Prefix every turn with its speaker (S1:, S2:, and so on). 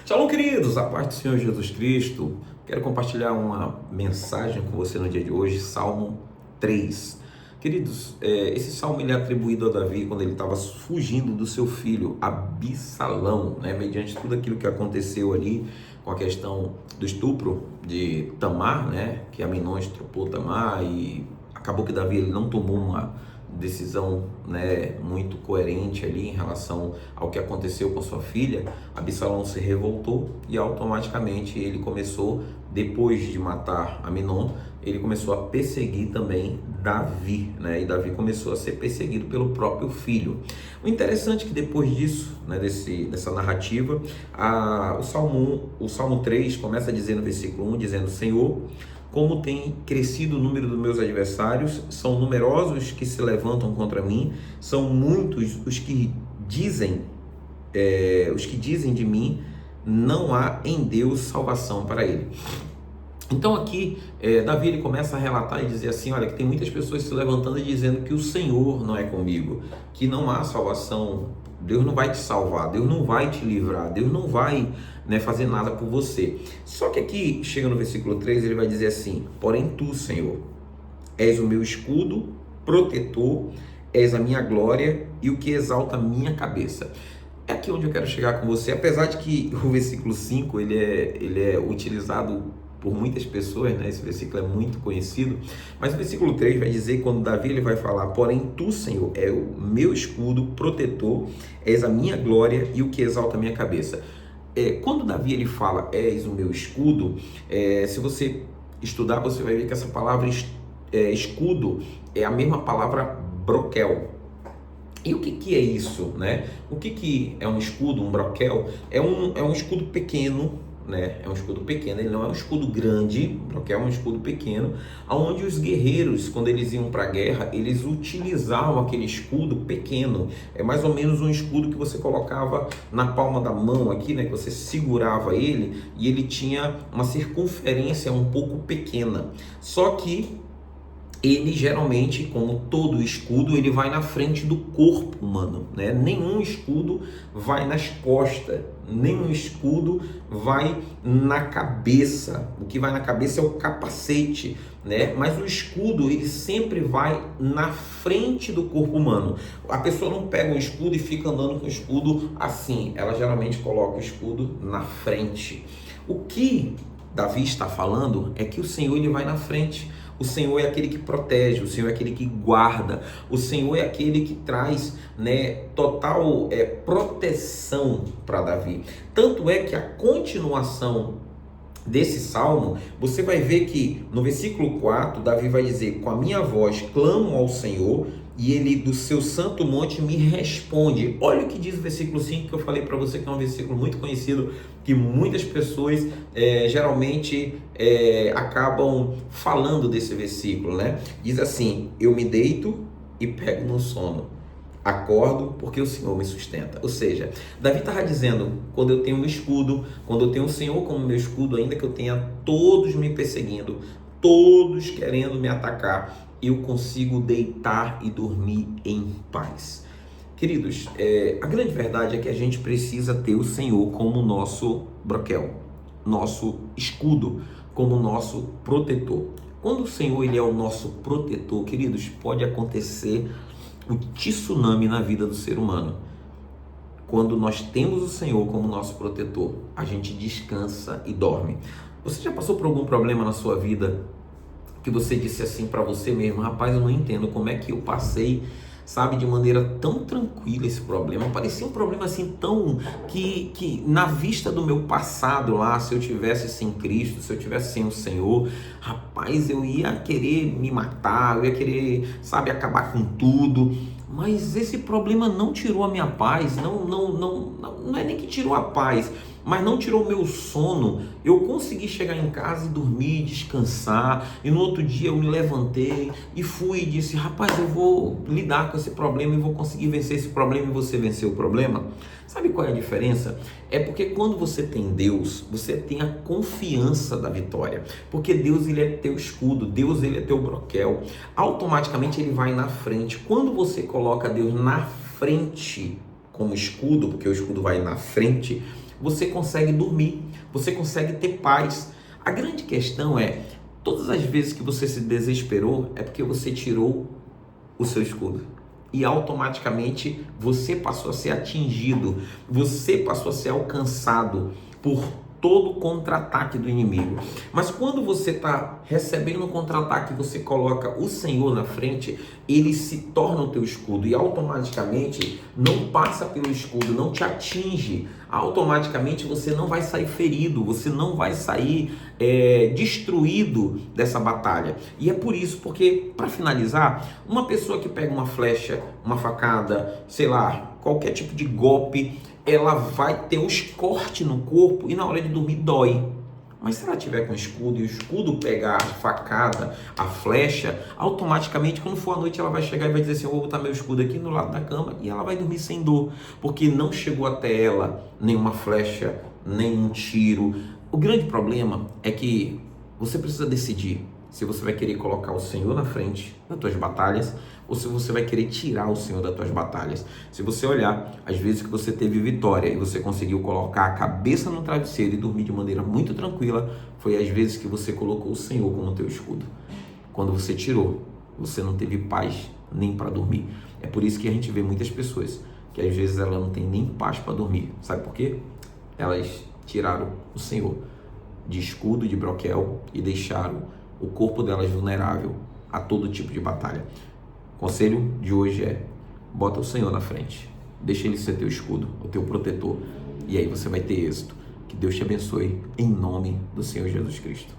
S1: Shalom, queridos, a paz do Senhor Jesus Cristo. Quero compartilhar uma mensagem com você no dia de hoje, Salmo 3. Queridos, esse salmo ele é atribuído a Davi quando ele estava fugindo do seu filho Absalão, mediante tudo aquilo que aconteceu ali com a questão do estupro de Tamar, que Aminon estuprou Tamar e acabou que Davi ele não tomou uma decisão muito coerente ali em relação ao que aconteceu com sua filha. Absalão se revoltou e automaticamente ele começou, depois de matar Aminon, ele começou a perseguir também Davi, e Davi começou a ser perseguido pelo próprio filho. O interessante é que depois disso, dessa narrativa, o Salmo 3 começa a dizer no versículo 1, dizendo: Senhor, como tem crescido o número dos meus adversários, são numerosos os que se levantam contra mim, são muitos os que dizem de mim, não há em Deus salvação para ele. Então aqui, Davi ele começa a relatar e dizer assim, olha, que tem muitas pessoas se levantando e dizendo que o Senhor não é comigo, que não há salvação, Deus não vai te salvar, Deus não vai te livrar, Deus não vai fazer nada por você. Só que aqui, chega no versículo 3, ele vai dizer assim: porém tu, Senhor, és o meu escudo, protetor, és a minha glória e o que exalta a minha cabeça. É aqui onde eu quero chegar com você, apesar de que o versículo 5, ele é utilizado por muitas pessoas, esse versículo é muito conhecido, mas o versículo 3 vai dizer, quando Davi ele vai falar: porém tu, Senhor, é o meu escudo, protetor, és a minha glória e o que exalta a minha cabeça. Quando Davi ele fala, és o meu escudo, se você estudar, você vai ver que essa palavra escudo é a mesma palavra broquel. E o que é isso, O que é um escudo, um broquel? É um escudo pequeno, é um escudo pequeno, ele não é um escudo grande, porque é um escudo pequeno, onde os guerreiros, quando eles iam para a guerra, eles utilizavam aquele escudo pequeno. É mais ou menos um escudo que você colocava na palma da mão aqui, que você segurava ele, e ele tinha uma circunferência um pouco pequena. Só que ele geralmente, como todo escudo, ele vai na frente do corpo humano, Nenhum escudo vai nas costas, nenhum escudo vai na cabeça. O que vai na cabeça é o capacete, Mas o escudo, ele sempre vai na frente do corpo humano. A pessoa não pega um escudo e fica andando com o escudo assim. Ela geralmente coloca o escudo na frente. O que Davi está falando é que o Senhor ele vai na frente. O Senhor é aquele que protege, o Senhor é aquele que guarda, o Senhor é aquele que traz total proteção para Davi. Tanto é que a continuação desse salmo, você vai ver que no versículo 4, Davi vai dizer: com a minha voz clamo ao Senhor, e ele do seu santo monte me responde. Olha o que diz o versículo 5, que eu falei para você que é um versículo muito conhecido, que muitas pessoas geralmente acabam falando desse versículo, Diz assim: eu me deito e pego no sono, acordo porque o Senhor me sustenta. Ou seja, Davi estava dizendo: quando eu tenho um escudo, quando eu tenho o Senhor como meu escudo, ainda que eu tenha todos me perseguindo, todos querendo me atacar, eu consigo deitar e dormir em paz. Queridos, a grande verdade é que a gente precisa ter o Senhor como nosso broquel, nosso escudo, como nosso protetor. Quando o Senhor ele é o nosso protetor, queridos, pode acontecer um tsunami na vida do ser humano. Quando nós temos o Senhor como nosso protetor, a gente descansa e dorme. Você já passou por algum problema na sua vida que você disse assim para você mesmo: rapaz, eu não entendo como é que eu passei, de maneira tão tranquila esse problema? Parecia um problema assim tão que na vista do meu passado lá, se eu tivesse sem Cristo, se eu tivesse sem o Senhor, rapaz, eu ia querer me matar, eu ia querer, acabar com tudo. Mas esse problema não tirou a minha paz, não é nem que tirou a paz, mas não tirou o meu sono. Eu consegui chegar em casa e dormir, descansar, e no outro dia eu me levantei e fui e disse: rapaz, eu vou lidar com esse problema e vou conseguir vencer esse problema. E você venceu o problema. Sabe qual é a diferença? É porque quando você tem Deus, você tem a confiança da vitória, porque Deus ele é teu escudo, Deus ele é teu broquel, automaticamente ele vai na frente. Quando você coloca Deus na frente como escudo, porque o escudo vai na frente, você consegue dormir, você consegue ter paz. A grande questão é, todas as vezes que você se desesperou, é porque você tirou o seu escudo. E automaticamente você passou a ser atingido, você passou a ser alcançado por todo contra-ataque do inimigo. Mas quando você está recebendo um contra-ataque, você coloca o Senhor na frente, ele se torna o teu escudo e automaticamente não passa pelo escudo, não te atinge. Automaticamente você não vai sair ferido, você não vai sair destruído dessa batalha. E é por isso, porque, para finalizar, uma pessoa que pega uma flecha, uma facada, sei lá, qualquer tipo de golpe, ela vai ter uns cortes no corpo e na hora de dormir dói. Mas se ela tiver com escudo e o escudo pegar a facada, a flecha, automaticamente quando for à noite ela vai chegar e vai dizer assim, eu vou botar meu escudo aqui no lado da cama, e ela vai dormir sem dor, porque não chegou até ela nenhuma flecha, nenhum tiro. O grande problema é que você precisa decidir se você vai querer colocar o Senhor na frente das tuas batalhas ou se você vai querer tirar o Senhor das tuas batalhas. Se você olhar, às vezes que você teve vitória e você conseguiu colocar a cabeça no travesseiro e dormir de maneira muito tranquila, foi às vezes que você colocou o Senhor como teu escudo. Quando você tirou, você não teve paz nem para dormir. É por isso que a gente vê muitas pessoas que às vezes ela não tem nem paz para dormir. Sabe por quê? Elas tiraram o Senhor de escudo, de broquel e deixaram o corpo delas vulnerável a todo tipo de batalha. O conselho de hoje é, bota o Senhor na frente, deixa ele ser teu escudo, o teu protetor, e aí você vai ter êxito. Que Deus te abençoe, em nome do Senhor Jesus Cristo.